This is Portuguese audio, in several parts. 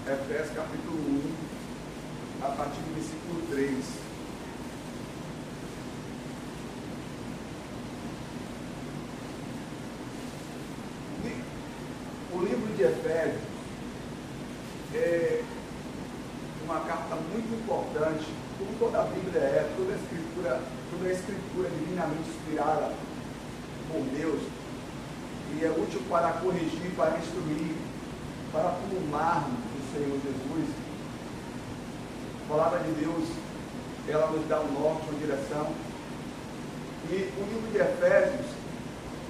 Efésios capítulo 1, a partir do versículo 3. O livro de Efésios é uma carta muito importante, como toda a Bíblia é, toda a escritura divinamente inspirada por Deus, e é útil para corrigir, para instruir, para plumarmos o Senhor Jesus. A palavra de Deus, ela nos dá um norte, uma direção. E o livro de Efésios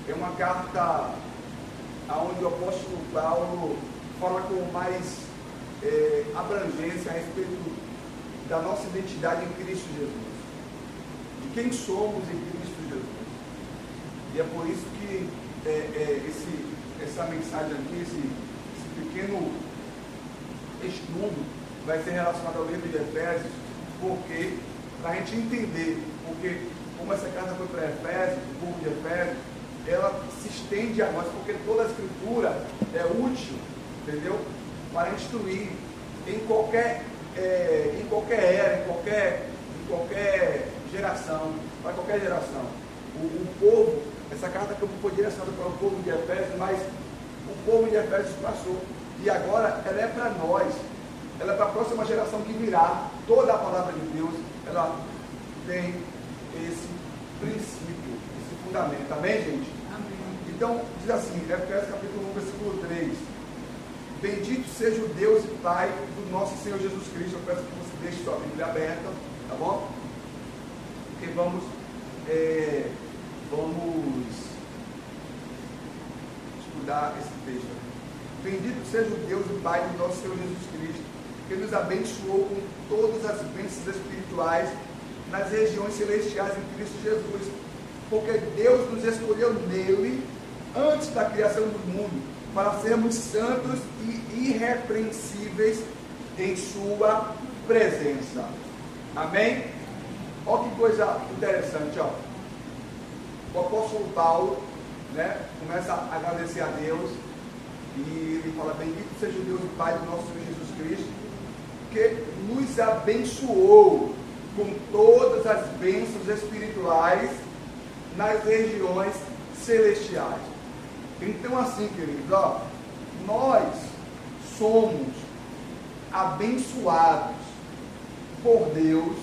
é uma carta onde o apóstolo Paulo fala com mais abrangência a respeito da nossa identidade em Cristo Jesus, de quem somos em Cristo Jesus. E é por isso que essa mensagem aqui, esse pequeno estudo vai ser relacionado ao livro de Efésios, porque para a gente entender, porque como essa carta foi para Efésios, o povo de Efésios, ela se estende a nós, porque toda a escritura é útil, entendeu? Para instruir em qualquer era, em qualquer geração, para qualquer geração. O povo, essa carta que foi direcionada para o povo de Efésios, mas o povo de Efésios passou, e agora ela é para nós, ela é para a próxima geração que virá. Toda a palavra de Deus, ela tem esse princípio, esse fundamento, amém, gente? Amém. Então, diz assim, Efésios capítulo 1, versículo 3: bendito seja o Deus e Pai do nosso Senhor Jesus Cristo. Eu peço que você deixe sua Bíblia aberta, tá bom? Porque vamos estudar esse texto. Bendito seja o Deus e Pai do nosso Senhor Jesus Cristo, que nos abençoou com todas as bênçãos espirituais nas regiões celestiais em Cristo Jesus, porque Deus nos escolheu nele antes da criação do mundo, para sermos santos e irrepreensíveis em sua presença. Amém? Olha que coisa interessante, ó. O apóstolo Paulo, né, começa a agradecer a Deus, e ele fala: bendito seja o Deus e Pai do nosso Senhor Jesus Cristo, que nos abençoou com todas as bênçãos espirituais nas regiões celestiais. Então, assim, queridos, ó, nós somos abençoados por Deus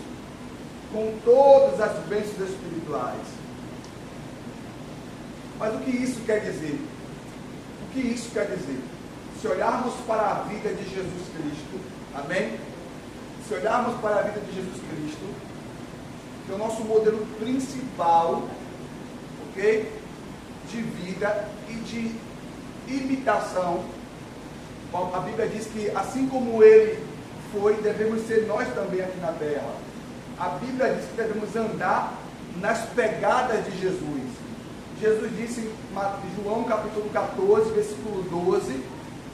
com todas as bênçãos espirituais. Mas o que isso quer dizer? O que isso quer dizer? Se olharmos para a vida de Jesus Cristo, amém? Se olharmos para a vida de Jesus Cristo, que é o nosso modelo principal, ok? De vida e de imitação. A Bíblia diz que assim como ele foi, devemos ser nós também aqui na terra. A Bíblia diz que devemos andar nas pegadas de Jesus. Jesus disse em João capítulo 14, versículo 12,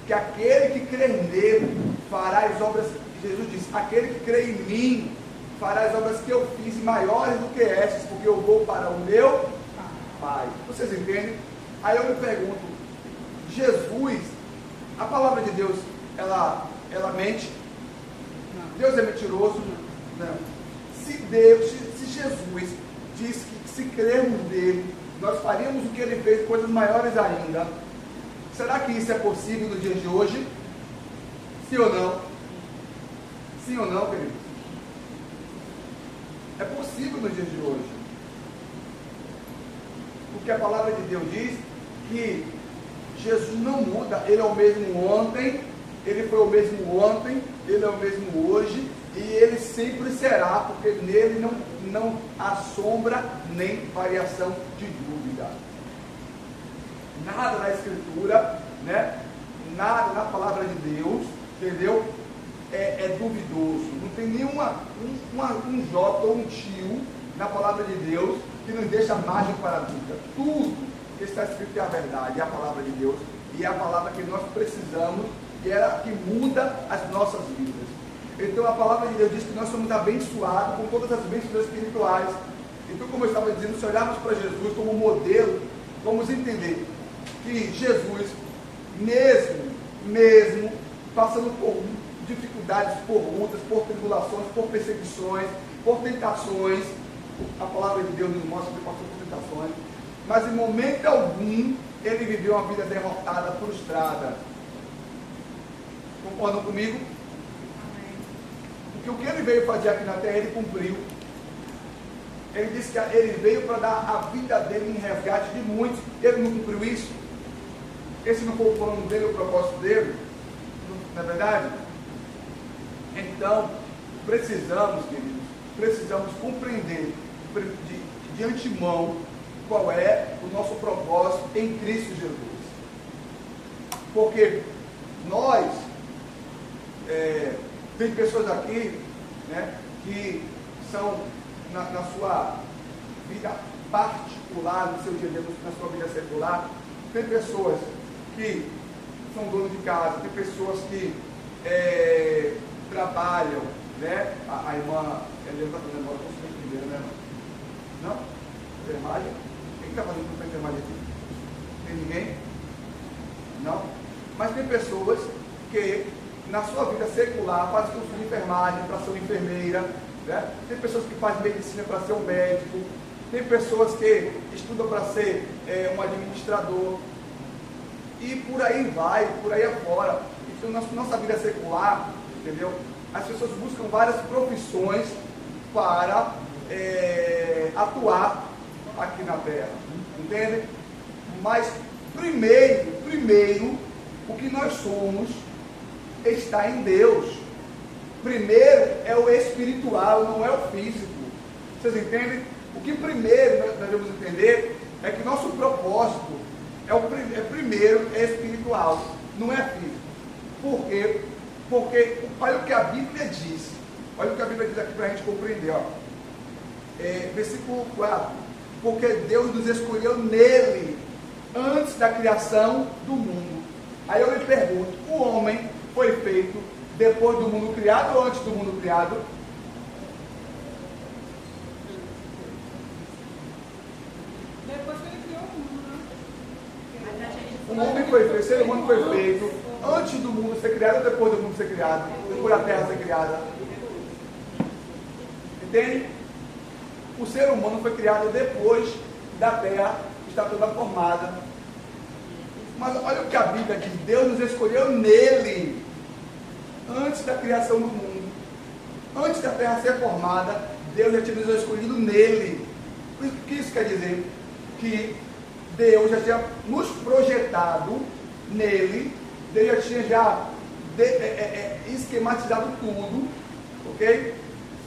que aquele que crê nele fará as obras, Jesus disse, aquele que crê em mim fará as obras que eu fiz, maiores do que essas, porque eu vou para o meu Pai. Vocês entendem? Aí eu me pergunto, Jesus, a palavra de Deus, ela mente? Deus é mentiroso? Não. Se Jesus diz que se crermos nele, nós faríamos o que ele fez, coisas maiores ainda. Será que isso é possível no dia de hoje? Sim ou não? Sim ou não, queridos? É possível no dia de hoje. Porque a palavra de Deus diz que Jesus não muda, ele é o mesmo ontem, ele foi o mesmo ontem, ele é o mesmo hoje, e ele sempre será, porque nele não há sombra nem variação de dúvida. Nada na Escritura, né? Nada na palavra de Deus, entendeu? É duvidoso. Não tem um jota ou um tio na palavra de Deus que nos deixa margem para a dúvida. Tudo que está escrito é a verdade, é a palavra de Deus, e é a palavra que nós precisamos, e é a que muda as nossas vidas. Então a palavra de Deus diz que nós somos abençoados com todas as bênçãos espirituais. Então, como eu estava dizendo, se olharmos para Jesus como modelo, vamos entender que Jesus, mesmo passando por dificuldades, por lutas, por tribulações, por perseguições, por tentações. A palavra de Deus nos mostra que ele passou por tentações, mas em momento algum ele viveu uma vida derrotada, frustrada. Concordam comigo? Porque o que ele veio fazer aqui na terra, ele cumpriu. Ele disse que ele veio para dar a vida dele em resgate de muitos. Ele não cumpriu isso? Esse não foi o plano dele, o propósito dele? Não é verdade? Então, precisamos, queridos, compreender de antemão qual é o nosso propósito em Cristo Jesus. Porque nós, tem pessoas aqui, né, que são na sua vida particular, no seu dia a dia, na sua vida secular, tem pessoas que são donos de casa, tem pessoas que trabalham, né? A irmã Helena está fazendo agora, você primeiro, né, irmã? Não? Enfermagem? Quem está fazendo curso de enfermagem aqui? Tem ninguém? Não? Mas tem pessoas que na sua vida secular fazem curso de enfermagem para ser uma enfermeira, né? Tem pessoas que fazem medicina para ser um médico, tem pessoas que estudam para ser um administrador, e por aí vai, por aí afora. Então, nossa vida secular, entendeu? As pessoas buscam várias profissões para atuar aqui na terra, entende? Mas primeiro, o que nós somos está em Deus. Primeiro é o espiritual, não é o físico. Vocês entendem? O que primeiro nós devemos entender é que nosso propósito primeiro é espiritual, não é físico. Por quê? Porque olha o que a Bíblia diz. Olha o que a Bíblia diz aqui para a gente compreender. Ó. Versículo 4. Porque Deus nos escolheu nele, antes da criação do mundo. Aí eu lhe pergunto, o homem foi feito depois do mundo criado ou antes do mundo criado? Depois que ele criou o mundo, né? O homem foi feito, o ser humano foi feito antes do mundo ser criado ou depois do mundo ser criado? Depois da terra ser criada? Entende? O ser humano foi criado depois da terra estar toda formada. Mas olha o que a Bíblia diz: Deus nos escolheu nele, antes da criação do mundo. Antes da terra ser formada, Deus já tinha nos escolhido nele. O que isso quer dizer? Que Deus já tinha nos projetado nele, Deus já tinha esquematizado tudo, ok?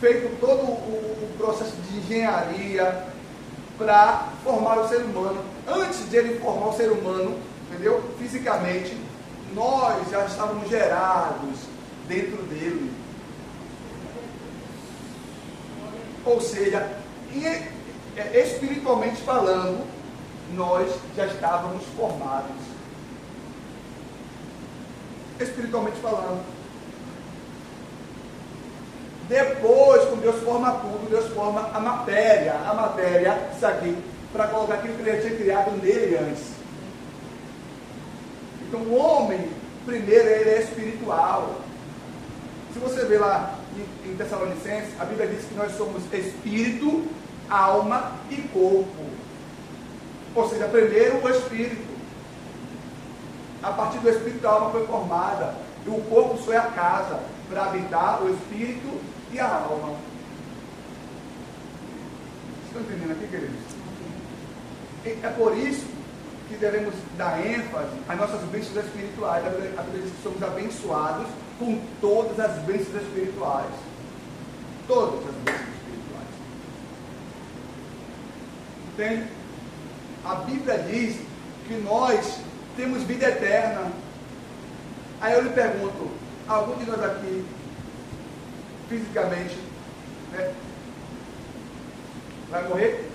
Feito todo o processo de engenharia para formar o ser humano. Antes de ele formar o ser humano, entendeu? Fisicamente, nós já estávamos gerados dentro dele. Ou seja, espiritualmente falando, nós já estávamos formados. Espiritualmente falando. Depois, quando Deus forma tudo, Deus forma a matéria. A matéria, isso aqui, para colocar aquilo que ele tinha criado nele antes. Então, o homem, primeiro, ele é espiritual. Se você vê lá em Tessalonicenses, a Bíblia diz que nós somos espírito, alma e corpo. Ou seja, primeiro o espírito. A partir do espírito, a alma foi formada. E o corpo só é a casa para habitar o espírito e a alma. Vocês estão entendendo aqui, queridos? É por isso que devemos dar ênfase às nossas bênçãos espirituais. A Bíblia diz que somos abençoados com todas as bênçãos espirituais. Todas as bênçãos espirituais. Entende? A Bíblia diz que nós temos vida eterna. Aí eu lhe pergunto, algum de nós aqui, fisicamente, né, vai morrer?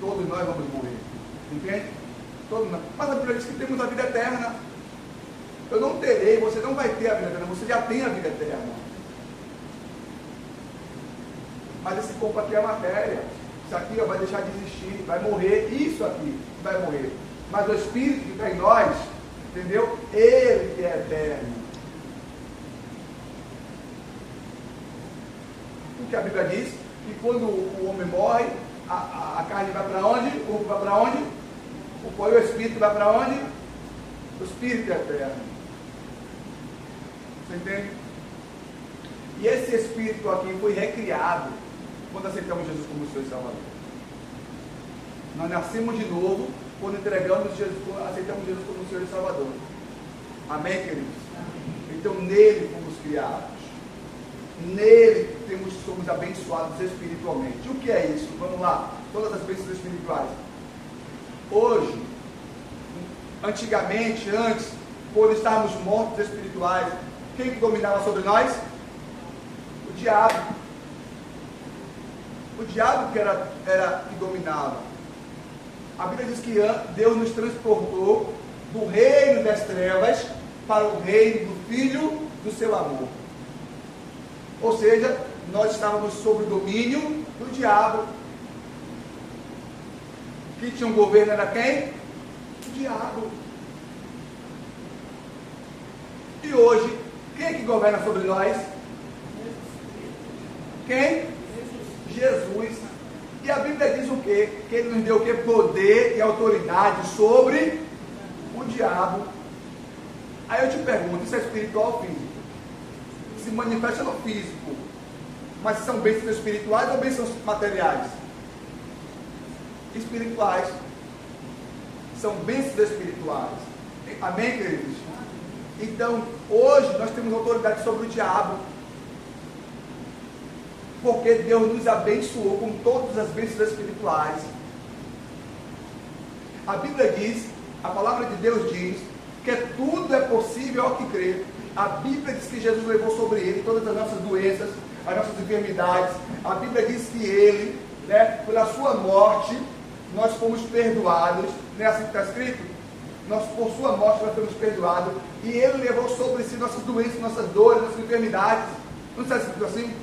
Todos nós vamos morrer. Entende? Todos nós. Mas a Bíblia diz que temos a vida eterna. Eu não terei, você não vai ter a vida eterna, você já tem a vida eterna. Mas esse corpo aqui é matéria. Isso aqui vai deixar de existir, vai morrer. Isso aqui vai morrer. Mas o Espírito que está em nós Entendeu? Ele que é eterno. Porque a Bíblia diz que quando o homem morre, a carne vai para onde? O corpo vai para onde? O espírito vai para onde? O espírito é eterno. Você entende? E esse espírito aqui foi recriado quando aceitamos Jesus como Senhor e Salvador. Nós nascemos de novo quando aceitamos Jesus como Senhor e Salvador. Amém, queridos? Amém. Então nele fomos criados. Nele somos abençoados espiritualmente. O que é isso? Vamos lá. Todas as bênçãos espirituais. Hoje, antigamente, antes, quando estávamos mortos espirituais, quem que dominava sobre nós? O diabo. O diabo que era que dominava. A Bíblia diz que Deus nos transportou do reino das trevas para o reino do Filho do seu amor. Ou seja, nós estávamos sob o domínio do diabo. Quem tinha um governo era quem? O diabo. E hoje, quem é que governa sobre nós? Quem? Jesus. E a Bíblia diz o quê? Que ele nos deu o quê? Poder e autoridade sobre o diabo. Aí eu te pergunto, isso é espiritual ou físico? Se manifesta no físico, mas são bênçãos espirituais ou bênçãos materiais? Espirituais. São bênçãos espirituais. Amém, queridos? Então, hoje nós temos autoridade sobre o diabo, porque Deus nos abençoou com todas as bênçãos espirituais. A Bíblia diz, a palavra de Deus diz, que tudo é possível ao que crê. A Bíblia diz que Jesus levou sobre ele todas as nossas doenças, as nossas enfermidades. A Bíblia diz que ele, pela sua morte, nós fomos perdoados. Não é assim que está escrito? Por sua morte nós fomos perdoados. E ele levou sobre si nossas doenças, nossas dores, nossas enfermidades. Não está escrito assim?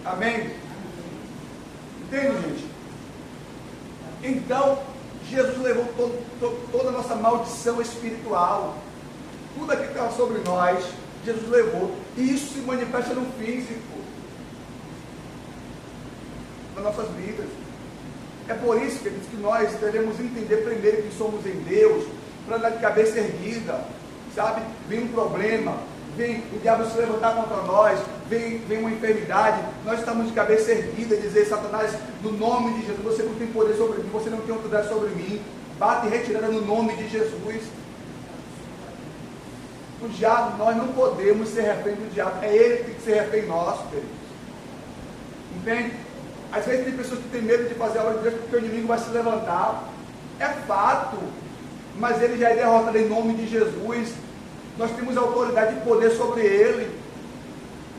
Amém? Entende, gente? Então, Jesus levou toda a nossa maldição espiritual. Tudo aquilo que estava sobre nós, Jesus levou. E isso se manifesta no físico, nas nossas vidas. É por isso, queridos, que nós devemos entender primeiro que somos em Deus, para andar de cabeça erguida, sabe? Vem um problema, vem o diabo se levantar contra nós, vem uma enfermidade, nós estamos de cabeça erguida, dizer: Satanás, no nome de Jesus, você não tem poder sobre mim, você não tem autoridade sobre mim, bate e retirada no nome de Jesus. O diabo, nós não podemos ser refém do diabo, é ele que tem que ser refém nosso, queridos. Entende? Às vezes tem pessoas que têm medo de fazer a obra de Deus porque o inimigo vai se levantar. É fato, mas ele já é derrotado em nome de Jesus. Nós temos autoridade e poder sobre ele.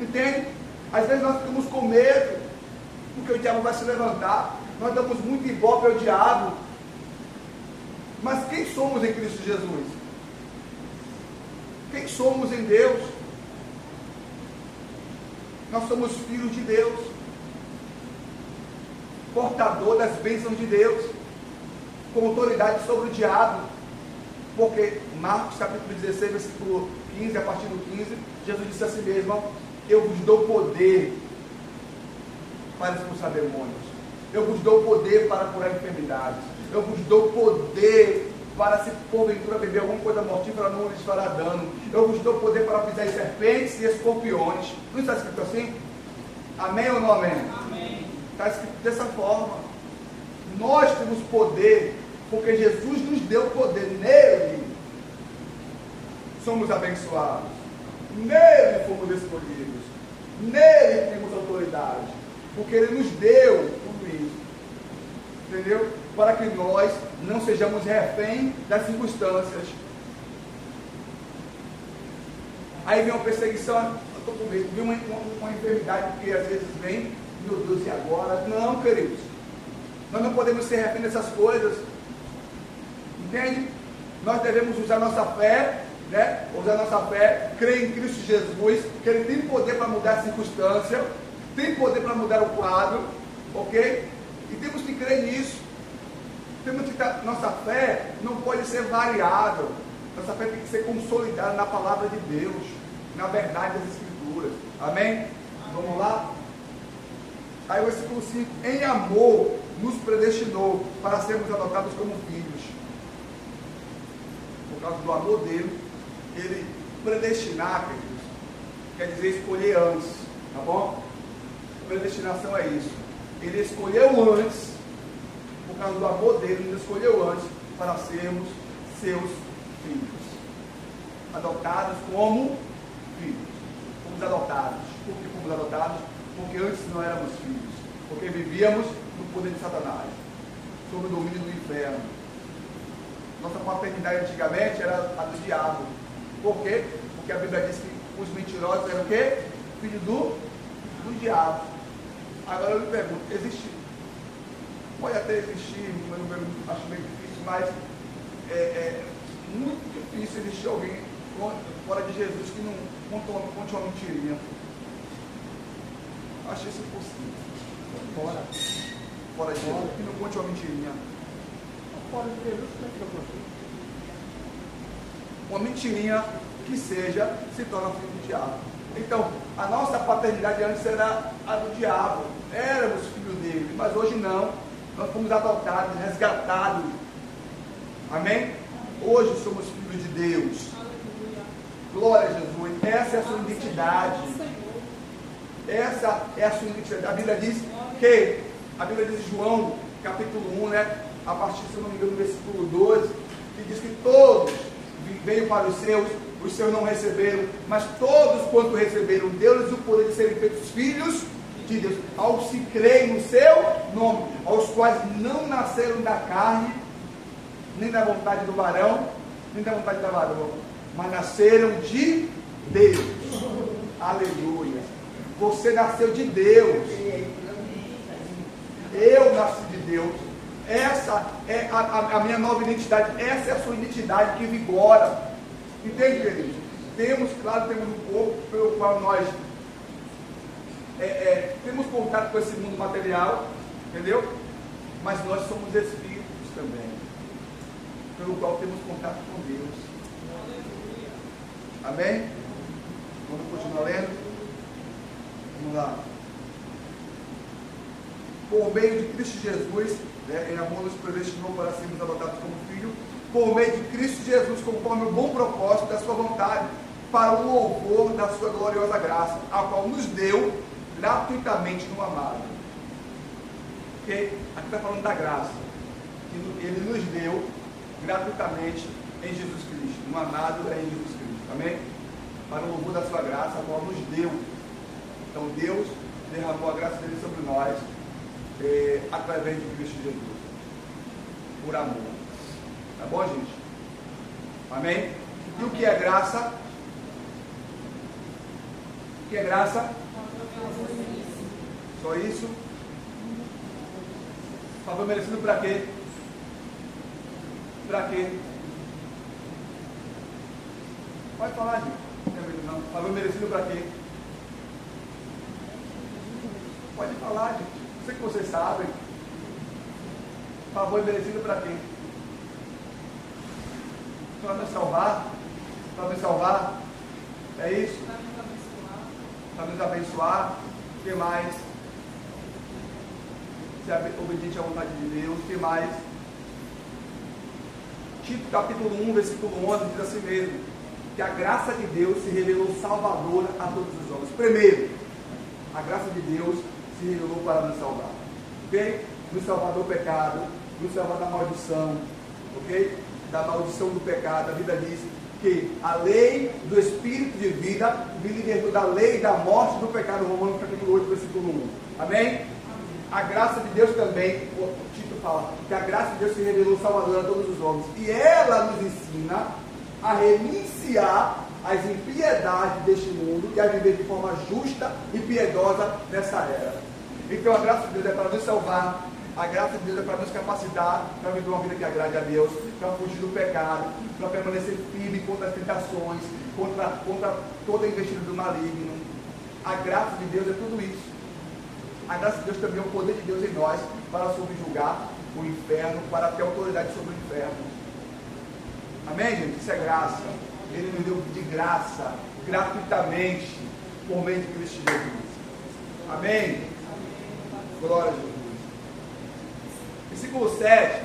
Entende? Às vezes nós ficamos com medo porque o diabo vai se levantar. Nós damos muito ibope ao diabo. Mas quem somos em Cristo Jesus? Quem somos em Deus? Nós somos filhos de Deus, portador das bênçãos de Deus, com autoridade sobre o diabo. Porque Marcos capítulo 16, versículo 15, a partir do 15, Jesus disse a si mesmo: eu vos dou poder para expulsar demônios, eu vos dou poder para curar enfermidades, eu vos dou poder para, se porventura beber alguma coisa mortífera, não lhes fará dano, eu vos dou poder para pisar em serpentes e escorpiões. Não está escrito assim? Amém ou não amém? Amém. Está escrito dessa forma. Nós temos poder porque Jesus nos deu poder. Nele somos abençoados, nele fomos escolhidos, nele temos autoridade, porque ele nos deu tudo isso, entendeu? Para que nós não sejamos refém das circunstâncias. Aí vem uma perseguição, eu estou com medo, vem uma enfermidade que às vezes vem, meu Deus, e agora? Não, queridos, nós não podemos ser refém dessas coisas, entende? Nós devemos usar nossa fé, usar nossa fé, crer em Cristo Jesus, que ele tem poder para mudar a circunstância, tem poder para mudar o quadro, ok? E temos que crer nisso. Temos que nossa fé não pode ser variável. Nossa fé tem que ser consolidada na palavra de Deus, na verdade das Escrituras. Amém? Vamos lá? Aí o versículo 5: em amor nos predestinou para sermos adotados como filhos. Por causa do amor dele, ele predestinar, queridos, quer dizer escolher antes, tá bom? Predestinação é isso. Ele escolheu antes, por causa do amor dele, ele escolheu antes para sermos seus filhos. Adotados como filhos. Fomos adotados. Por que fomos adotados? Porque antes não éramos filhos. Porque vivíamos no poder de Satanás, sob o domínio do inferno. Nossa paternidade antigamente era a do diabo. Por quê? Porque a Bíblia diz que os mentirosos eram o quê? Filho do diabo. Agora eu lhe pergunto, existe? Pode até existir, eu acho meio difícil, mas é muito difícil existir alguém fora de Jesus que não conte uma mentirinha. Acho isso impossível. Fora de Jesus, que não conte uma mentirinha. Fora de Jesus, como é que eu consigo? Uma mentirinha que seja, se torna filho do diabo. Então, a nossa paternidade antes era a do diabo. Éramos filhos dele, mas hoje não. Nós fomos adotados, resgatados. Amém? Hoje somos filhos de Deus. Glória a Jesus. Essa é a sua identidade. Essa é a sua identidade. A Bíblia diz em João, capítulo 1, né? A partir, se eu não me engano, do versículo 12, que diz que todos veio para os seus não receberam, mas todos quanto receberam, deu-lhes o poder de serem feitos filhos de Deus, aos que creem no seu nome, aos quais não nasceram da carne, nem da vontade do varão, nem da vontade da varoa, mas nasceram de Deus. Aleluia. Você nasceu de Deus. Eu nasci de Deus. Essa é a minha nova identidade. Essa é a sua identidade que vigora. Entende, queridos? Temos um corpo pelo qual nós temos contato com esse mundo material, entendeu? Mas nós somos espíritos também, pelo qual temos contato com Deus. Amém? Vamos continuar lendo? Vamos lá. Por meio de Cristo Jesus, em amor nos predestinou para sermos adotados como filho, por meio de Cristo Jesus, conforme o bom propósito da sua vontade, para o louvor da sua gloriosa graça, a qual nos deu gratuitamente no amado. Okay? Aqui está falando da graça, que ele nos deu gratuitamente em Jesus Cristo. No amado é em Jesus Cristo. Amém? Para o louvor da sua graça, a qual nos deu. Então Deus derramou a graça dele sobre nós, através de Cristo Jesus, por amor. Tá bom, gente? Amém? E o que é graça? O que é graça? Só isso? Favor merecido para quê? Para quê? Pode falar, gente. Não tem medo não. Favor merecido para quê? Pode falar, gente. Eu sei que vocês sabem. Favor merecido para quê? Para nos salvar? Para nos salvar? É isso? Para nos abençoar. O que mais? Ser obediente à vontade de Deus. O que mais? Tito capítulo 1, versículo 11 diz assim mesmo: que a graça de Deus se revelou salvadora a todos os homens. Primeiro, a graça de Deus se revelou para nos salvar. Ok? Nos salvar do pecado, nos salvar da maldição. Ok? Da maldição do pecado. A Bíblia diz que a lei do Espírito de vida me libertou da lei da morte do pecado. Romanos capítulo 8, versículo 1. Amém? A graça de Deus também, o Tito fala, que a graça de Deus se revelou salvadora a todos os homens. E ela nos ensina a renunciar às impiedades deste mundo e a viver de forma justa e piedosa nessa era. Então a graça de Deus é para nos salvar. A graça de Deus é para nos capacitar para viver uma vida que agrade a Deus, para fugir do pecado, para permanecer firme contra as tentações, contra toda a investida do maligno. A graça de Deus é tudo isso. A graça de Deus também é o poder de Deus em nós para subjugar o inferno, para ter autoridade sobre o inferno. Amém, gente? Isso é graça. Ele nos deu de graça, gratuitamente, por meio de Cristo Jesus. Amém? Glória a Jesus. Versículo 7.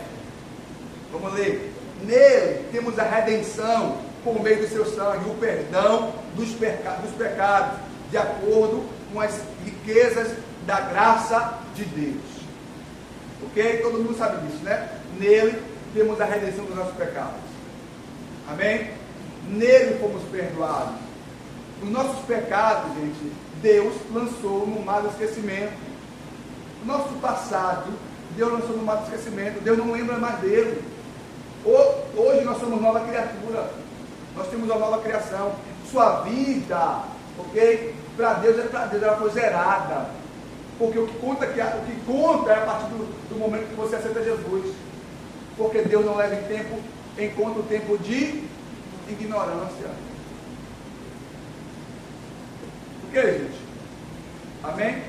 Vamos ler. Nele temos a redenção por meio do seu sangue, o perdão dos pecados, de acordo com as riquezas da graça de Deus. Ok? Todo mundo sabe disso, né? Nele temos a redenção dos nossos pecados. Amém? Nele fomos perdoados. Os nossos pecados, gente, Deus lançou no mar do esquecimento. O nosso passado, Deus lançou no mar do esquecimento. Deus não lembra mais dele. Hoje nós somos nova criatura. Nós temos uma nova criação. Sua vida, ok? Para Deus, ela foi zerada. Porque o que conta é a partir do momento que você aceita Jesus. Porque Deus não leva em conta o tempo de ignorância. Por que, gente? Amém?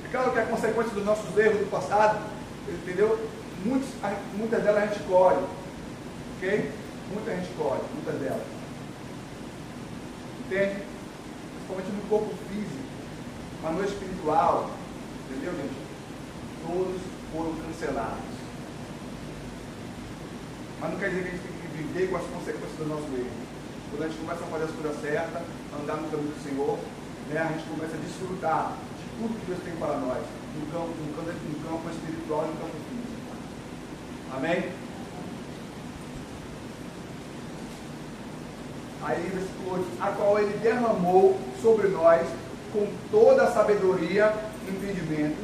É claro que é consequência dos nossos erros do passado, entendeu? Muitas delas a gente colhe. Ok? Muita gente colhe, muitas delas. Entende? Principalmente no corpo físico, mas no espiritual. Entendeu, gente? Todos foram cancelados. Mas não quer dizer que a gente tem que viver com as consequências do nosso erro. Quando a gente começa a fazer as coisas certas, andar no caminho do Senhor, né, a gente começa a desfrutar de tudo que Deus tem para nós, no campo espiritual e no campo físico. Amém? Aí, versículo 8, a qual ele derramou sobre nós com toda a sabedoria e entendimento.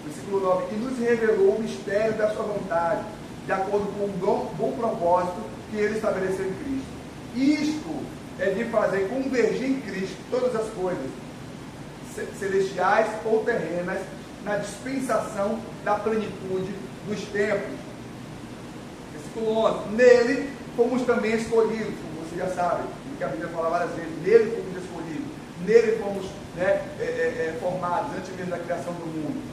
Versículo 9, e nos revelou o mistério da sua vontade, de acordo com o bom propósito que ele estabeleceu em Cristo. Isto é de fazer convergir em Cristo todas as coisas, celestiais ou terrenas, na dispensação da plenitude dos tempos. Versículo 11, nele fomos também escolhidos, como você já sabe, que a Bíblia fala várias vezes, nele fomos escolhidos, nele fomos formados antes mesmo da criação do mundo.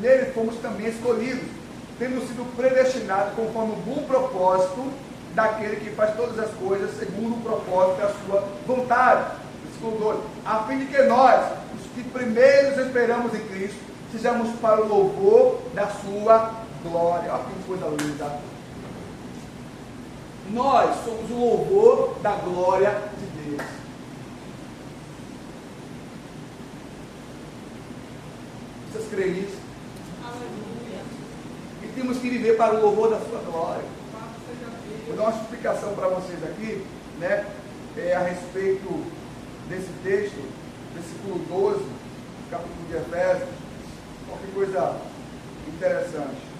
Nele fomos também escolhidos, tendo sido predestinados conforme o bom propósito daquele que faz todas as coisas segundo o propósito da sua vontade. Versículo 12, a fim de que nós, os que primeiros esperamos em Cristo, sejamos para o louvor da sua glória. Olha que coisa linda. Nós somos o louvor da glória de Deus. Vocês creem nisso? Aleluia. E temos que viver para o louvor da sua glória. Vou dar uma explicação para vocês aqui, né? A respeito desse texto, versículo 12, capítulo de Efésios. Olha que coisa interessante.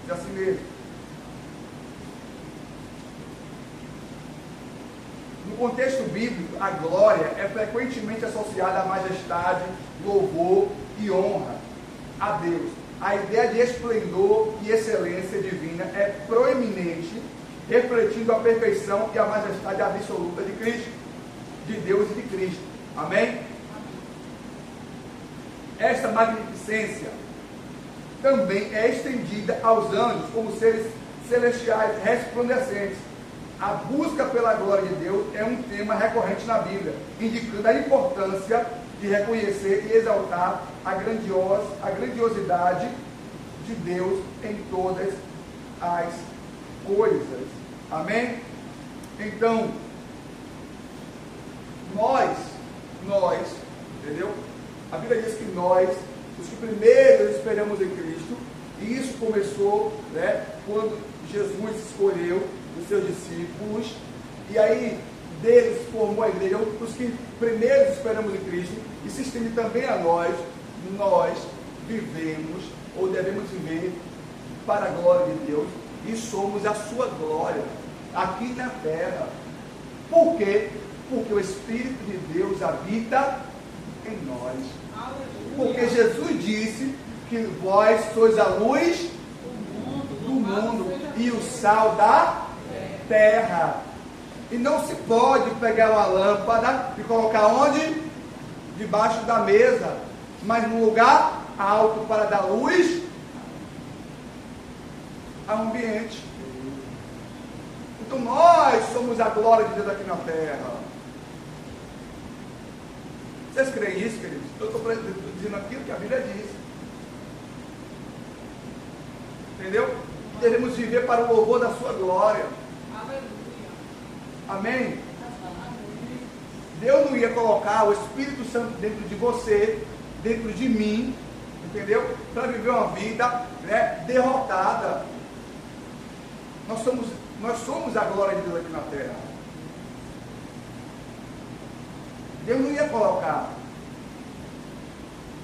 Diz assim mesmo. No contexto bíblico, a glória é frequentemente associada à majestade, louvor e honra a Deus. A ideia de esplendor e excelência divina é proeminente, refletindo a perfeição e a majestade absoluta de Cristo, de Deus e de Cristo. Amém? Esta magnificência também é estendida aos anjos como seres celestiais resplandecentes. A busca pela glória de Deus é um tema recorrente na Bíblia, indicando a importância de reconhecer e exaltar a grandiosidade de Deus em todas as coisas. Amém? Então, nós, entendeu? A Bíblia diz que nós, os que primeiro esperamos em Cristo, e isso começou, né, quando Jesus escolheu os seus discípulos, e aí deles formou a igreja. Os que primeiro esperamos em Cristo, e se estende também a nós vivemos, ou devemos viver para a glória de Deus, e somos a sua glória, aqui na terra. Por quê? Porque o Espírito de Deus habita em nós. Porque Jesus disse que vós sois a luz do mundo e o sal da terra. E não se pode pegar uma lâmpada e colocar onde? Debaixo da mesa, mas num lugar alto para dar luz ao ambiente. Então nós somos a glória de Deus aqui na terra. Vocês creem isso, queridos? Eu estou dizendo aquilo que a Bíblia diz. Entendeu? Devemos viver para o louvor da sua glória. Aleluia. Amém? Deus não ia colocar o Espírito Santo dentro de você, dentro de mim, entendeu? Para viver uma vida, né, derrotada. Nós somos a glória de Deus aqui na terra. Deus não ia colocar.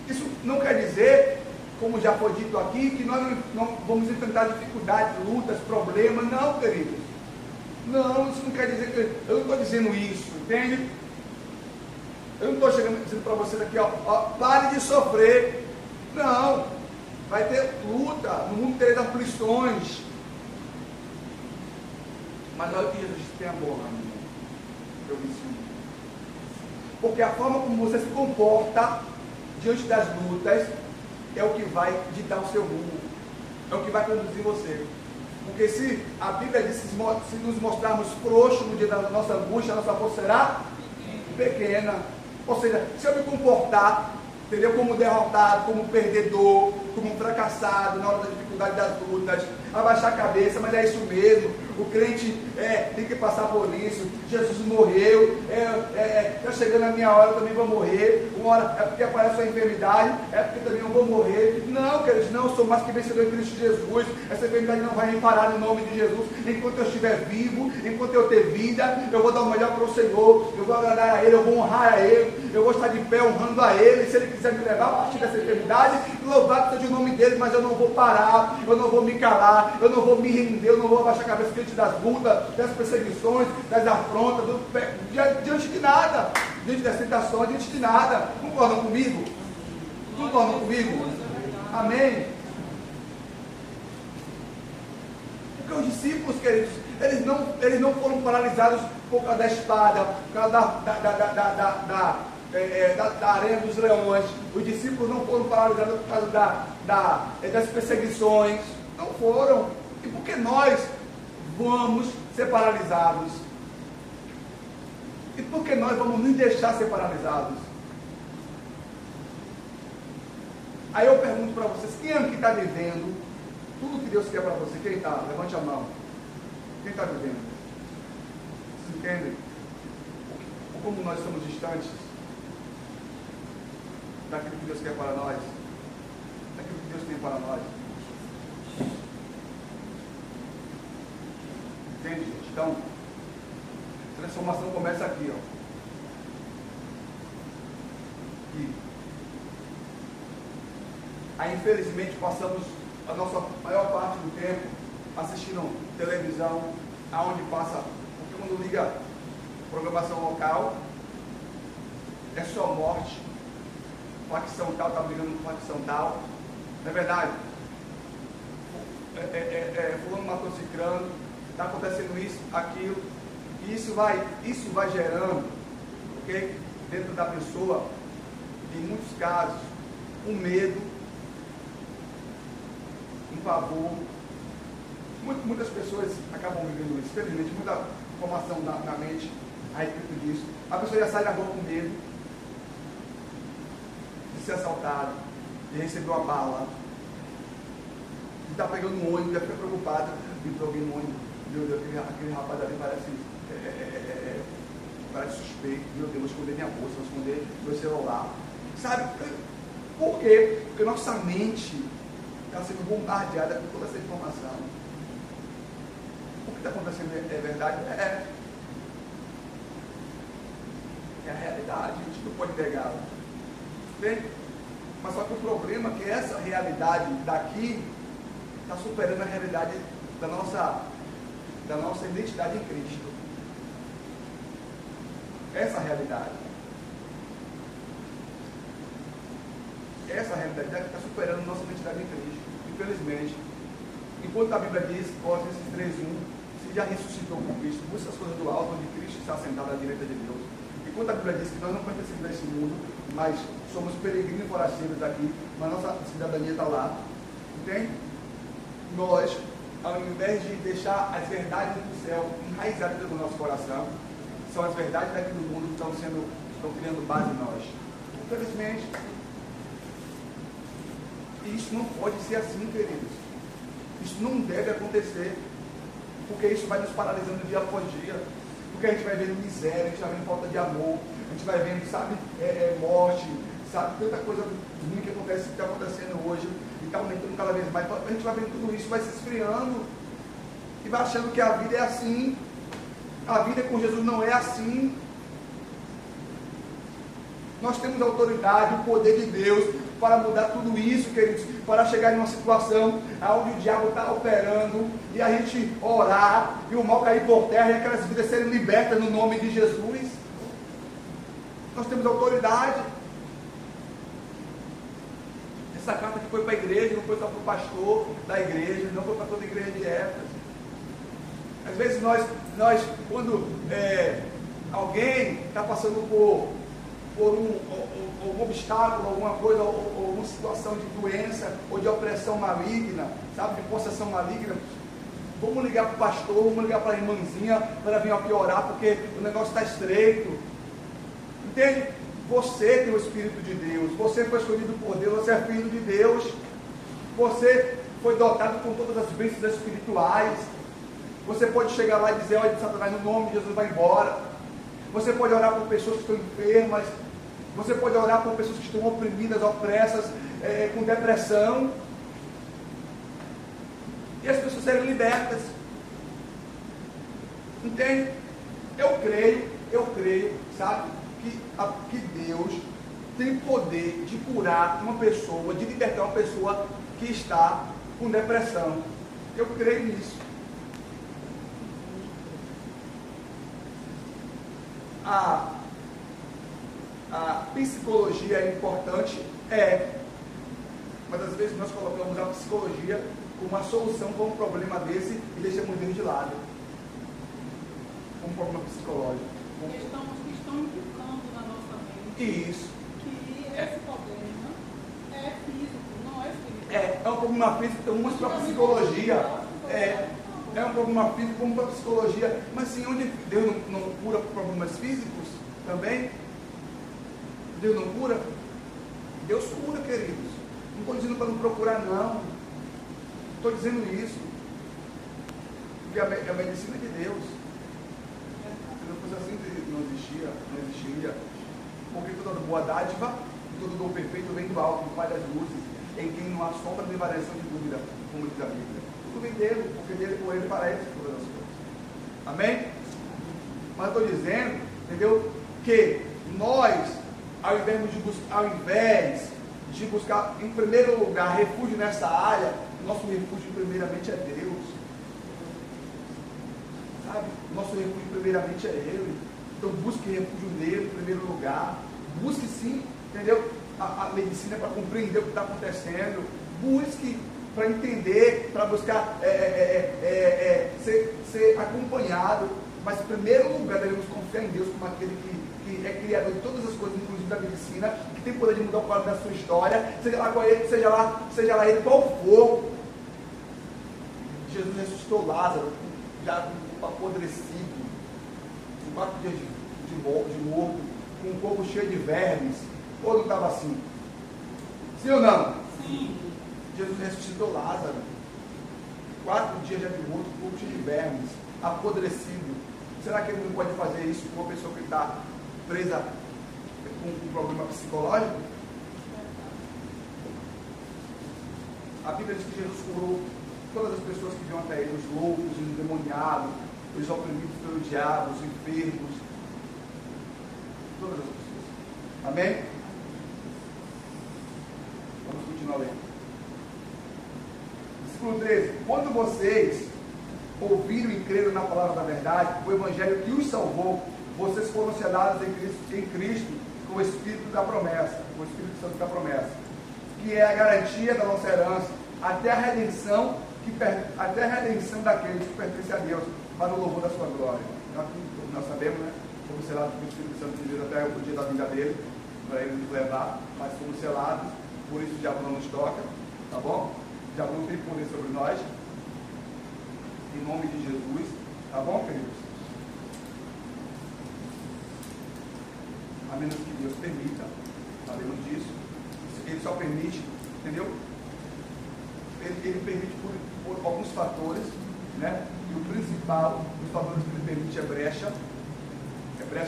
Isso não quer dizer, como já foi dito aqui, que nós não vamos enfrentar dificuldades, lutas, problemas. Não, queridos. Não, isso não quer dizer que... Eu não estou dizendo isso, entende? Eu não estou chegando dizendo para vocês aqui, ó, pare de sofrer. Não. Vai ter luta, no mundo terá aflições. Mas olha o que Jesus tem amor, amigo. Eu me ensino. Porque a forma como você se comporta diante das lutas é o que vai ditar o seu rumo. É o que vai conduzir você. Porque se a Bíblia diz, se nos mostrarmos frouxos no dia da nossa angústia, a nossa força será pequena. Ou seja, se eu me comportar, entendeu? Como derrotado, como perdedor, como um fracassado na hora da dificuldade das lutas, abaixar a cabeça, mas é isso mesmo. O crente tem que passar por isso. Jesus morreu, está chegando a minha hora, eu também vou morrer. Uma hora é porque aparece a enfermidade, é porque também eu vou morrer. Não, queridos, não, eu sou mais que vencedor em Cristo Jesus. Essa enfermidade não vai me parar no nome de Jesus. Enquanto eu estiver vivo, enquanto eu ter vida, eu vou dar o melhor para o Senhor, eu vou agradar a Ele, eu vou honrar a Ele, eu vou estar de pé honrando a Ele. Se Ele quiser me levar a partir dessa enfermidade, louvado seja o nome dele, mas eu não vou parar, eu não vou me calar, eu não vou me render, eu não vou abaixar a cabeça diante das lutas, das perseguições, das afrontas, diante de nada, diante das tentações, diante de nada. Concordam comigo? Concordam comigo? Amém? Porque os discípulos, queridos, eles não foram paralisados por causa da espada, por causa da arena dos leões. Os discípulos não foram paralisados por causa das perseguições. Não foram. E por que nós vamos ser paralisados? E por que nós vamos nos deixar ser paralisados? Aí eu pergunto para vocês, quem aqui está vivendo tudo que Deus quer para você? Quem está? Levante a mão. Quem está vivendo? Vocês entendem? Ou como nós somos distantes daquilo que Deus quer para nós, daquilo que Deus tem para nós. Entende, gente? Então, a transformação começa aqui, ó. E aí, infelizmente, passamos a nossa maior parte do tempo assistindo televisão, aonde passa, porque quando liga programação local, é só morte, facção tal está brigando com facção tal, não é verdade? Fulano matou cicrano, está acontecendo isso, aquilo, e isso vai gerando, okay, dentro da pessoa, em muitos casos, um medo, um pavor. Muitas pessoas acabam vivendo isso, infelizmente, muita informação na mente a respeito disso. A pessoa já sai da rua com medo de ser assaltado, de receber uma bala, de estar pegando um ônibus, já fica preocupado, vindo alguém no ônibus, meu Deus, aquele rapaz ali parece suspeito, meu Deus, vou esconder minha bolsa, vou esconder meu celular. Sabe? Por quê? Porque nossa mente está sendo bombardeada com toda essa informação. O que está acontecendo é verdade? É a realidade, a gente não pode negá-la. Mas só que o problema é que essa realidade daqui está superando a realidade da nossa identidade em Cristo. Essa realidade está superando a nossa identidade em Cristo, infelizmente. Enquanto a Bíblia diz, Colossenses 3:1, se já ressuscitou com Cristo, busca as coisas do alto, onde Cristo está sentado à direita de Deus. E quando a Bíblia diz que nós não pertencemos a esse mundo, mas somos peregrinos e forasteiros aqui, mas nossa cidadania está lá, entende? Nós, ao invés de deixar as verdades do céu enraizadas no nosso coração, são as verdades daqui do mundo que estão criando base em nós. Infelizmente, isso não pode ser assim, queridos. Isso não deve acontecer, porque isso vai nos paralisando dia após dia, porque a gente vai vendo miséria, a gente vai vendo falta de amor, a gente vai vendo, sabe, morte, sabe, tanta coisa ruim que está acontecendo hoje, e está aumentando cada vez mais. A gente vai vendo tudo isso, vai se esfriando, e vai achando que a vida é assim. A vida com Jesus não é assim. Nós temos a autoridade, o poder de Deus para mudar tudo isso, queridos, para chegar em uma situação onde o diabo está operando e a gente orar e o mal cair por terra e aquelas vidas serem libertas no nome de Jesus. Nós temos autoridade. Essa carta que foi para a igreja, não foi só para o pastor da igreja, não foi para toda a igreja de Éfeso. Às vezes nós quando alguém está passando por um obstáculo, alguma coisa, ou uma situação de doença, ou de opressão maligna, sabe, de possessão maligna, vamos ligar para o pastor, vamos ligar para a irmãzinha, para ela vir aqui orar, porque o negócio está estreito. Entende? Você tem o Espírito de Deus, você foi escolhido por Deus, você é filho de Deus, você foi dotado com todas as bênçãos espirituais. Você pode chegar lá e dizer: olha, Satanás, no nome de Jesus, vai embora. Você pode orar por pessoas que estão enfermas. Você pode orar por pessoas que estão oprimidas, opressas, com depressão. E as pessoas serem libertas. Entende? Eu creio, sabe, que Deus tem poder de curar uma pessoa, de libertar uma pessoa que está com depressão. Eu creio nisso. A psicologia é importante, mas às vezes nós colocamos a psicologia como uma solução para um problema desse e deixamos ele de lado, como um problema psicológico. Estão implicando na nossa mente Isso. que esse problema é físico, não é espiritual. É um problema físico, então vamos para a psicologia. É um problema físico, vamos para a psicologia. Mas sim, onde Deus não cura problemas físicos também? Deus não cura? Deus cura, queridos. Não estou dizendo para não procurar, não. Estou dizendo isso. Porque a medicina é de Deus. Se não fosse assim, não existiria. Porque toda boa dádiva e todo dom perfeito vem do alto, do Pai das luzes, em quem não há sombra nem variação de dúvida, como diz a Bíblia. Tudo vem dele, porque dele, por ele, para ele, todas as coisas. Amém? Mas estou dizendo, entendeu? Que nós, ao invés de buscar, em primeiro lugar, refúgio nessa área, nosso refúgio primeiramente é Deus. Sabe? Nosso refúgio primeiramente é Ele. Então busque refúgio nele em primeiro lugar. Busque sim, entendeu? A medicina para compreender o que está acontecendo. Busque para entender, para buscar ser acompanhado. Mas em primeiro lugar devemos confiar em Deus como aquele que é criador de todas as coisas, inclusive da medicina, que tem poder de mudar o quadro da sua história, seja lá ele qual for. Jesus ressuscitou Lázaro, já apodrecido, com 4 dias de morto, com um corpo cheio de vermes. Ou não estava assim? Sim ou não? Sim. Jesus ressuscitou Lázaro, 4 dias já de morto, com um corpo cheio de vermes, apodrecido. Será que ele não pode fazer isso com uma pessoa que está presa com um problema psicológico? A Bíblia diz que Jesus curou todas as pessoas que vinham até ele, os loucos, os endemoniados, os oprimidos pelo diabo, os enfermos, todas as pessoas. Amém? Vamos continuar lendo. Versículo 13. Quando vocês ouviram e creram na palavra da verdade, o evangelho que os salvou, vocês foram selados em Cristo com o Espírito da promessa, com o Espírito Santo da promessa, que é a garantia da nossa herança, até a redenção daqueles que pertencem a Deus, para o louvor da sua glória. Nós sabemos, né? fomos selados pelo Espírito Santo de Deus até o dia da vinda dele, para ele nos levar, mas fomos selados, por isso o diabo não nos toca, tá bom? O diabo não tem poder sobre nós, em nome de Jesus, tá bom, queridos? A menos que Deus permita, sabemos disso, ele só permite, entendeu? Ele permite por alguns fatores, né? E o principal dos fatores que ele permite é brecha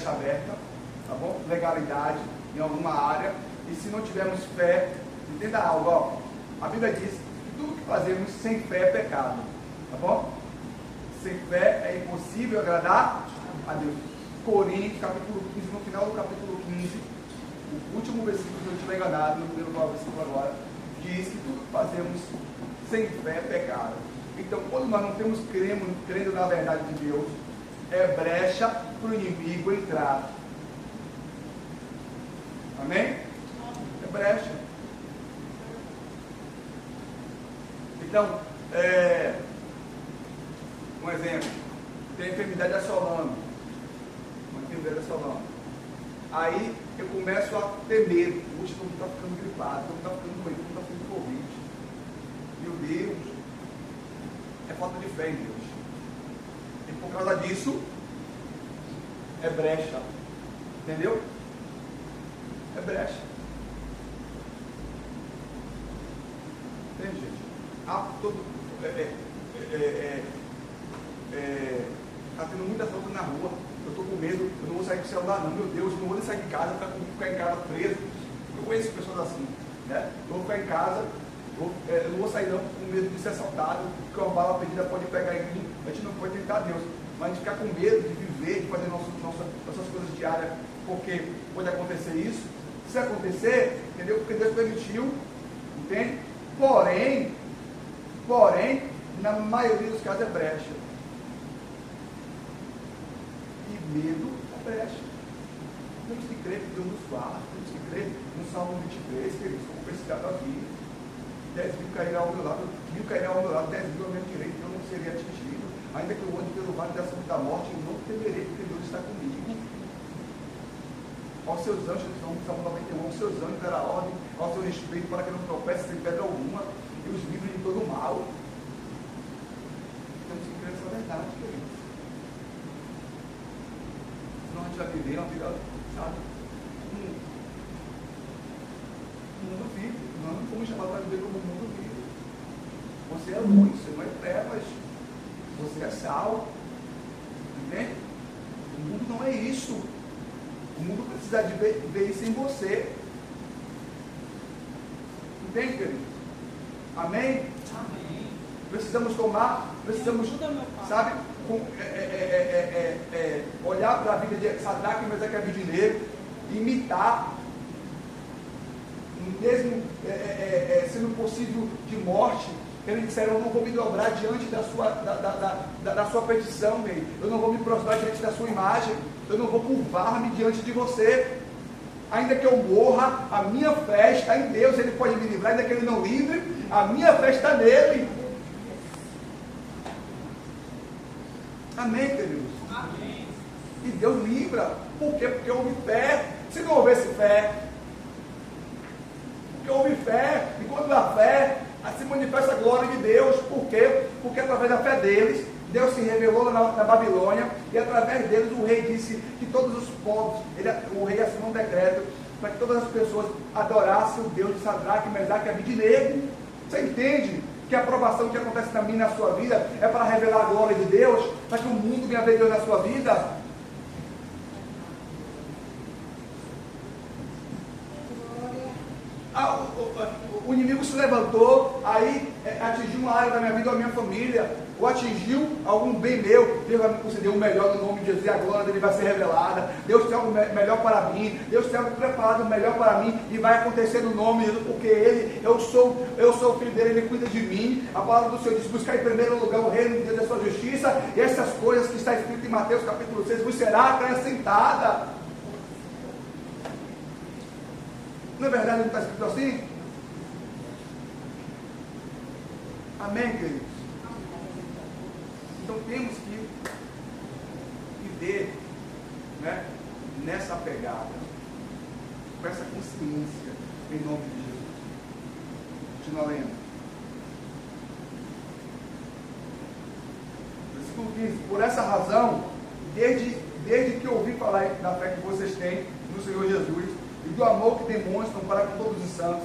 aberta, tá bom? Legalidade em alguma área, e se não tivermos fé, entenda algo, ó, a Bíblia diz que tudo que fazemos sem fé é pecado, tá bom? Sem fé é impossível agradar a Deus. Coríntios, capítulo 15, no final do capítulo 15, o último versículo, se eu não estiver enganado, no primeiro versículo agora, diz que tudo que fazemos sem fé é pecado. Então, quando nós não temos crendo na verdade de Deus, é brecha para o inimigo entrar. Amém? É brecha. Então, um exemplo, tem a enfermidade assolando. Uma enfermidade assolando. Aí eu começo a ter medo. Puxa, todo mundo está ficando gripado, todo mundo está ficando doente, todo mundo está ficando Covid. Meu Deus, é falta de fé em Deus. E por causa disso, é brecha. Entendeu? É brecha. Entende, gente? Está tendo muita falta na rua. Eu estou com medo, eu não vou sair com o celular não, meu Deus, eu não vou sair de casa para ficar em casa preso. Eu conheço pessoas assim, né? Eu vou ficar em casa, eu não vou sair não com medo de ser assaltado, porque uma bala perdida pode pegar em mim. A gente não pode tentar Deus, mas a gente ficar com medo de viver, de fazer nossas coisas diárias, porque pode acontecer isso. Se acontecer, entendeu? Porque Deus permitiu, entende? Porém, na maioria dos casos é brecha. E medo é brecha. Temos que crer que Deus nos guarda, temos que crer no Salmo 23, queridos, como foi citado aqui. 10 mil cairão ao meu lado, 1000 cairão ao meu lado, 10 mil ao meu direito, eu não seria atingido. Ainda que eu ande pelo vale da sombra da morte, eu não temerei, porque Deus está comigo. Aos seus anjos, Salmo 91, aos seus anjos dará ordem, ao seu respeito, para que não tropece sem pedra alguma, e os livre de todo o mal. Temos que crer nessa verdade, queridos. Senão a gente vai viver uma vida, sabe? O mundo vive. Nós não fomos chamados para viver como o mundo vive. Você é luz, você não é trevas. Você é sal. Entende? O mundo não é isso. O mundo precisa de ver isso em você. Entende, querido? Amém? Amém. Precisamos, sabe, olhar para a vida de Sadraque, Mesaque e Abednego, imitar, mesmo sendo possível de morte. Eles disseram: eu não vou me dobrar diante da sua petição, eu não vou me prostrar diante da sua imagem, eu não vou curvar-me diante de você. Ainda que eu morra, a minha fé está em Deus, Ele pode me livrar. Ainda que Ele não livre, a minha fé está nele. Amém, queridos? Amém. E Deus livra. Por quê? Porque houve fé. Se não houvesse fé, porque houve fé, e quando há fé, se manifesta a glória de Deus. Por quê? Porque através da fé deles, Deus se revelou na Babilônia, e através deles o rei disse que todos os povos, o rei assinou um decreto para que todas as pessoas adorassem o Deus de Sadraque, Mesaque e Abednego. Você entende que a aprovação que acontece na minha e na sua vida é para revelar a glória de Deus, para que o mundo venha ver Deus na sua vida? O inimigo se levantou, aí atingiu uma área da minha vida ou da minha família, ou atingiu algum bem meu. Deus vai me conceder o melhor no nome de Jesus, e a glória dele vai ser revelada. Deus tem algo melhor para mim, Deus tem algo preparado melhor para mim, e vai acontecer no nome de Jesus, porque eu sou o filho dele, ele cuida de mim. A palavra do Senhor diz: buscar em primeiro lugar o reino de Deus e a sua justiça, e essas coisas que está escrito em Mateus capítulo 6 vos será acrescentada. Não é verdade que está escrito assim? Amém, queridos? Então temos que viver né, nessa pegada, com essa consciência, em nome de Jesus. Continua lendo. Versículo 15. Por essa razão, desde que ouvi falar da fé que vocês têm no Senhor Jesus e do amor que demonstram para com todos os santos,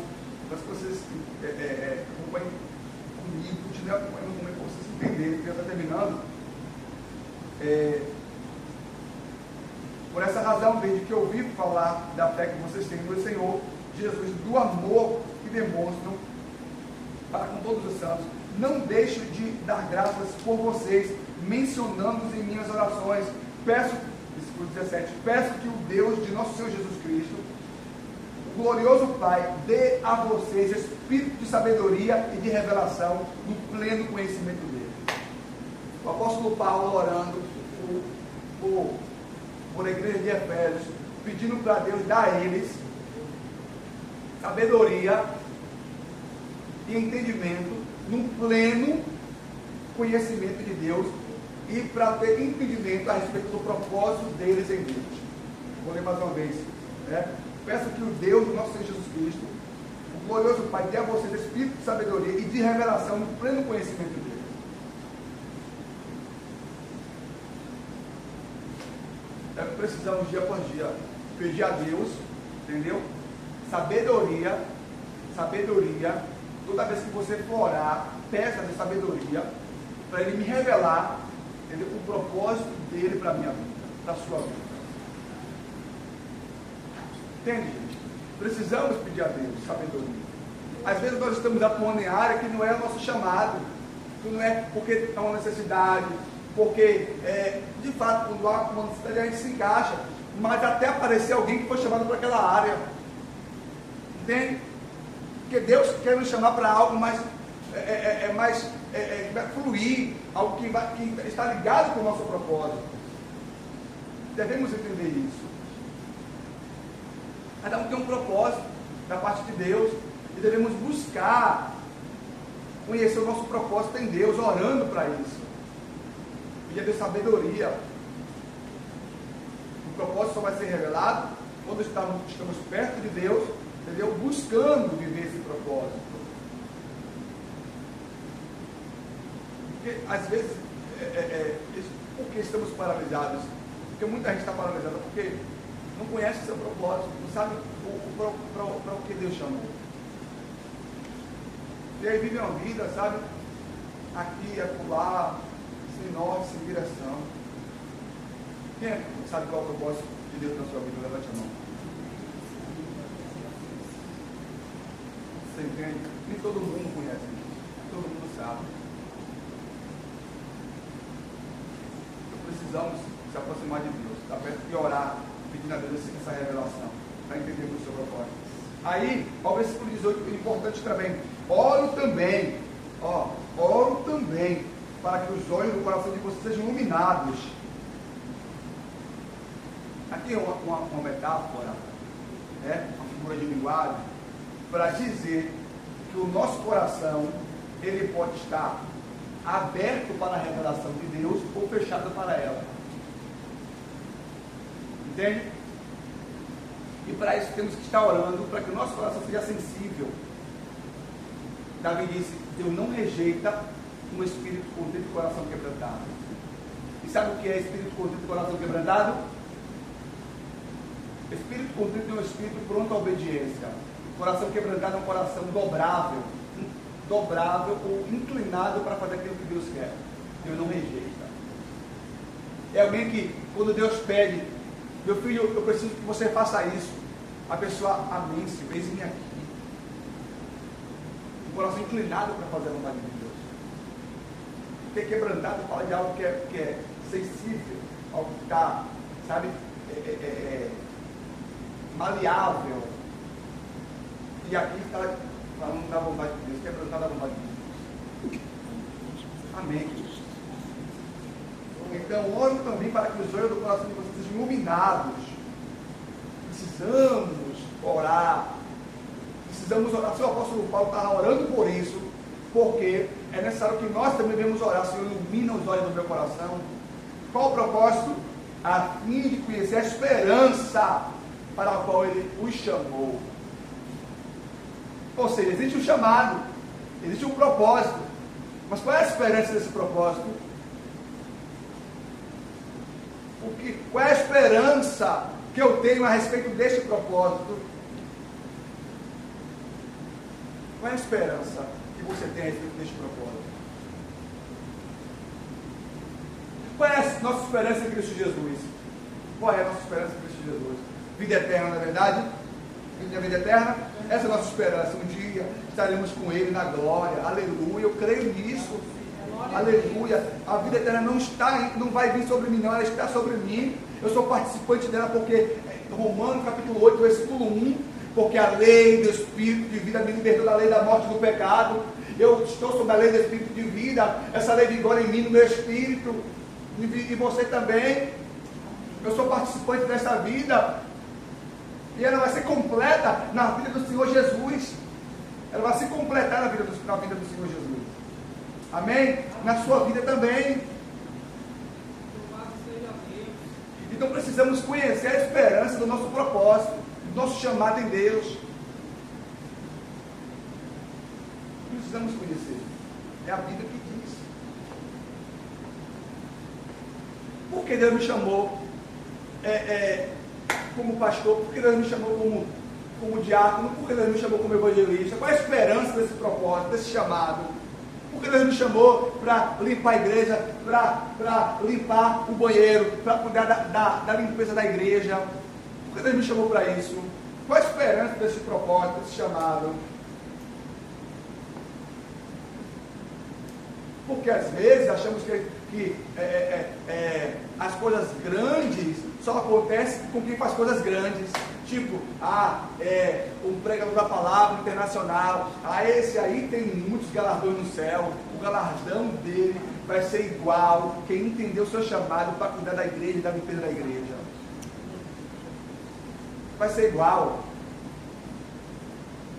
para que vocês acompanhem comigo, continuem acompanhando comigo para vocês entenderem, porque já está terminando. Por essa razão, desde que ouvi falar da fé que vocês têm no Senhor Jesus, do amor que demonstram para com todos os santos, não deixo de dar graças por vocês, mencionando-os em minhas orações. Peço, versículo 17, peço que o Deus de nosso Senhor Jesus Cristo, o glorioso Pai, dê a vocês espírito de sabedoria e de revelação no pleno conhecimento dele. O apóstolo Paulo orando por a igreja de Efésios, pedindo para Deus dar a eles sabedoria e entendimento no pleno conhecimento de Deus e para ter entendimento a respeito do propósito deles em Deus. Vou ler mais uma vez, né? Peço que o Deus do nosso Senhor Jesus Cristo, o glorioso Pai, dê a vocês espírito de sabedoria e de revelação no pleno conhecimento dele. Precisamos dia após dia pedir a Deus, entendeu? Sabedoria. Toda vez que você for orar, peça de sabedoria para Ele me revelar, entendeu? O propósito dele para a minha vida, para a sua vida. Entende, gente? Precisamos pedir a Deus sabedoria. Às vezes nós estamos atuando em área que não é o nosso chamado, que não é porque é uma necessidade, porque, de fato, quando há uma necessidade, a gente se encaixa, mas até aparecer alguém que foi chamado para aquela área. Entende? Porque Deus quer nos chamar para algo mais, que vai fluir, algo que está ligado com o nosso propósito. Devemos entender isso. Cada um tem um propósito da parte de Deus e devemos buscar conhecer o nosso propósito em Deus, orando para isso. Pedir a Deus sabedoria. O propósito só vai ser revelado quando estamos perto de Deus, entendeu? Buscando viver esse propósito. Porque às vezes, por que estamos paralisados? Porque muita gente está paralisada porque não conhece o seu propósito, não sabe para o que Deus chamou. E aí vive uma vida, sabe? Aqui, acolá, sem norte, sem direção. Quem sabe qual é o propósito de Deus na sua vida? Levante a mão. Você entende? Nem todo mundo conhece isso. Todo mundo sabe. Então precisamos se aproximar de Deus, estar perto e orar, pedindo a Deus essa revelação, para entendermos o seu propósito. Aí, ao versículo 18, é importante também. Oro também, para que os olhos do coração de vocês sejam iluminados. Aqui é uma metáfora, uma figura de linguagem, para dizer que o nosso coração, ele pode estar aberto para a revelação de Deus ou fechado para ela. Entende? E para isso temos que estar orando, para que o nosso coração seja sensível. Davi disse: Deus não rejeita um espírito contrito e coração quebrantado. E sabe o que é espírito contrito e coração quebrantado? Espírito contrito é um espírito pronto à obediência. Coração quebrantado é um coração dobrável ou inclinado para fazer aquilo que Deus quer. Deus não rejeita. É alguém que, quando Deus pede: meu filho, eu preciso que você faça isso, a pessoa: amém, Senhor, eis-me aqui. Um coração inclinado para fazer a vontade de Deus. Porque quebrantado fala de algo que é sensível, algo que está, sabe, maleável. E aqui está falando da vontade de Deus, quebrantado da vontade de Deus. Amém. Então, oro também para que os olhos do coração de vocês sejam iluminados. Precisamos orar. Precisamos orar. O seu apóstolo Paulo estava orando por isso, porque é necessário que nós também devemos orar. Senhor, ilumina os olhos do meu coração. Qual o propósito? a fim de conhecer a esperança para a qual ele os chamou. Ou seja, existe um chamado, existe um propósito. Mas qual é a esperança desse propósito? Qual é a esperança que eu tenho a respeito deste propósito? Qual é a esperança que você tem a respeito deste propósito? Qual é a nossa esperança em Cristo Jesus? Qual é a nossa esperança em Cristo Jesus? Vida eterna, na verdade? Vida eterna? Essa é a nossa esperança. Um dia estaremos com Ele na glória. Aleluia. Eu creio nisso. Aleluia. A vida eterna não vai vir sobre mim, não. Ela está sobre mim. Eu sou participante dela porque Romanos capítulo 8, versículo 1. Porque a lei do Espírito de vida me libertou da lei da morte e do pecado. Eu estou sob a lei do Espírito de vida. Essa lei vigora em mim, no meu espírito. E você também. Eu sou participante dessa vida. E ela vai ser completa na vida do Senhor Jesus. Ela vai se completar na vida do Senhor Jesus. Amém? Na sua vida também. Então precisamos conhecer a esperança do nosso propósito, do nosso chamado em Deus. Precisamos conhecer. É a Bíblia que diz. Por que Deus me chamou como pastor? Por que Deus me chamou como diácono? Por que Deus me chamou como evangelista? Qual é a esperança desse propósito, desse chamado? Por que Deus me chamou para limpar a igreja, para limpar o banheiro, para cuidar da limpeza da igreja? Por que Deus me chamou para isso? Qual a esperança desse propósito, desse chamado? Porque às vezes achamos que as coisas grandes só acontecem com quem faz coisas grandes. Tipo, um pregador da palavra internacional, esse aí tem muitos galardões no céu. O galardão dele vai ser igual quem entendeu o seu chamado para cuidar da igreja e da limpeza da igreja. Vai ser igual.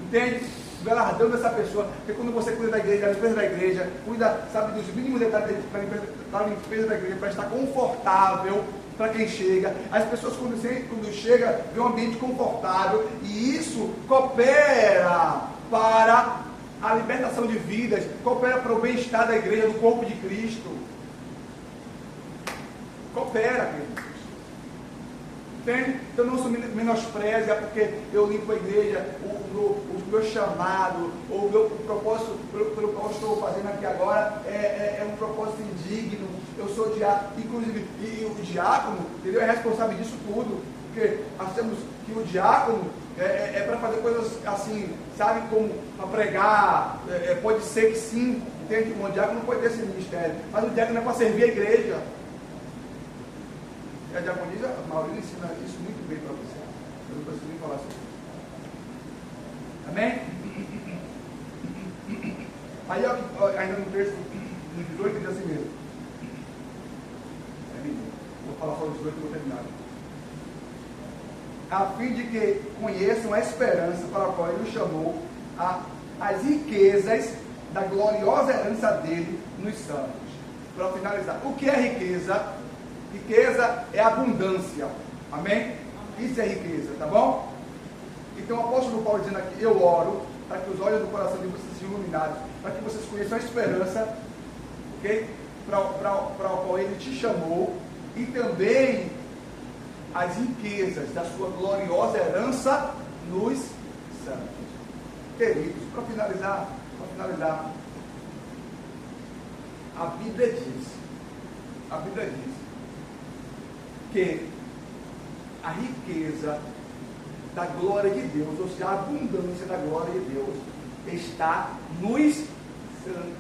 Entende? O galardão dessa pessoa, porque quando você cuida da igreja, da limpeza da igreja, cuida, sabe, dos mínimos detalhes da limpeza da igreja, para estar confortável para quem chega. As pessoas quando chega, vê um ambiente confortável, e isso coopera para a libertação de vidas, coopera para o bem-estar da igreja, do corpo de Cristo. Coopera, queridos. Entende? Então não se menospreze, porque eu limpo a igreja, o meu chamado, ou o propósito pelo qual estou fazendo aqui agora é um propósito indigno. Eu sou diácono, inclusive, e o diácono, entendeu? É responsável disso tudo, porque achamos que o diácono é para fazer coisas assim, sabe, como para pregar, pode ser que sim, entende? Um diácono não pode ter esse ministério, mas o diácono é para servir a igreja. E a diaconisa, a Maurília ensina isso muito bem para você. Eu não preciso nem falar sobre isso. Amém? Aí, ainda no texto, no 18, diz assim mesmo. Vou falar só o 18 e vou terminar. A fim de que conheçam a esperança para a qual ele os chamou, as riquezas da gloriosa herança dele nos santos. Para finalizar, o que é riqueza? Riqueza é abundância. Amém? Isso é riqueza, tá bom? Então o apóstolo Paulo dizendo aqui, eu oro para que os olhos do coração de vocês sejam iluminados, para que vocês conheçam a esperança, ok? Para o qual ele te chamou, e também as riquezas da sua gloriosa herança nos santos. Queridos, para finalizar, a Bíblia diz que a riqueza da glória de Deus, ou seja, a abundância da glória de Deus, está nos santos.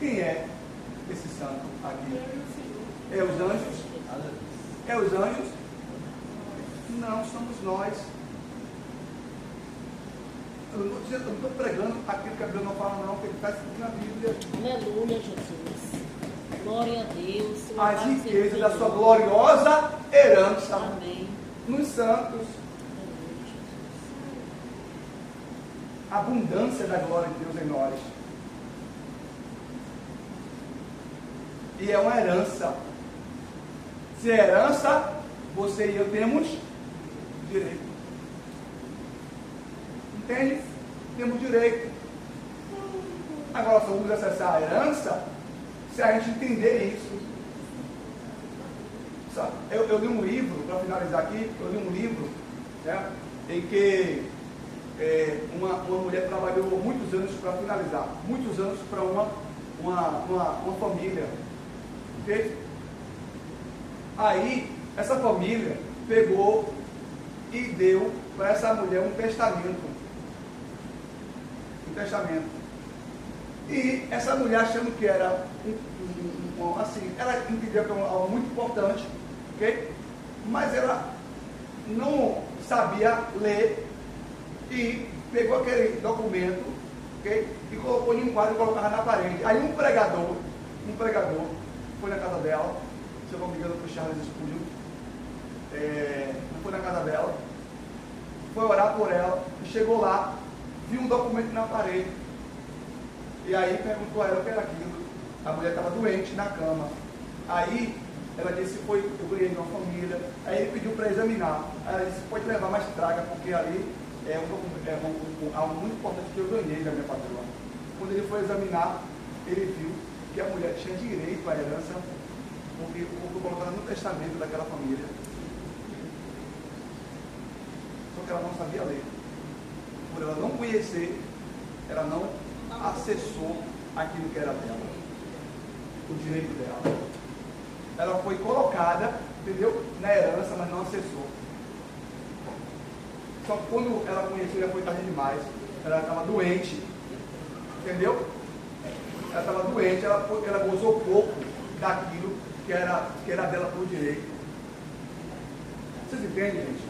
Quem é esse santo aqui? É os anjos? É os anjos? Não, somos nós. Eu não estou pregando aquilo que a Bíblia não fala, não, porque está escrito na Bíblia. Aleluia, Jesus. Glória a Deus. As riquezas da sua gloriosa herança. Amém. Nos santos. A abundância da glória de Deus em nós. E é uma herança. Se é herança, você e eu temos direito. Entende? Temos direito. Agora só vamos acessar a herança se a gente entender isso. Eu li um livro, para finalizar aqui, eu li um livro, né, em que uma mulher trabalhou muitos anos, para finalizar, muitos anos para uma família. Ok? Aí, essa família pegou e deu para essa mulher um testamento. Um testamento. E essa mulher, achando que era assim, ela entendia que era algo muito importante, ok? Mas ela não sabia ler e pegou aquele documento, ok? E colocou em um quadro e colocava na parede. Aí um pregador foi na casa dela, se eu não me engano foi Charles Spurgeon, foi na casa dela, foi orar por ela, e chegou lá, viu um documento na parede, e aí perguntou a ela o que era aquilo. A mulher estava doente na cama. Aí ela disse, eu ganhei de uma família. Aí ele pediu para examinar. Aí ela disse, pode levar, mas traga, porque ali é algo muito importante que eu ganhei da minha patroa. Quando ele foi examinar, ele viu que a mulher tinha direito à herança, porque foi colocada no testamento daquela família. Só que ela não sabia ler. Por ela não conhecer, ela não acessou aquilo que era dela, o direito dela. Ela foi colocada, entendeu? Na herança, mas não acessou. Só que quando ela conheceu, já foi tarde demais. Ela estava doente, entendeu? Ela estava doente, ela gozou pouco daquilo que era dela por direito. Vocês entendem, gente?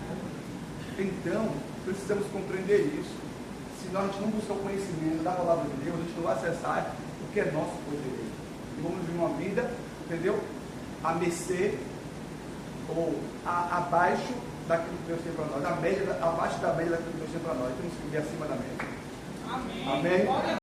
Então, precisamos compreender isso. Se a gente não buscar o conhecimento da palavra de Deus, a gente não vai acessar o que é nosso por direito. E vamos viver uma vida, entendeu? A mercê ou abaixo daquilo que Deus tem para nós, abaixo da média daquilo que Deus tem para nós. Temos que viver acima da média. Amém. Amém.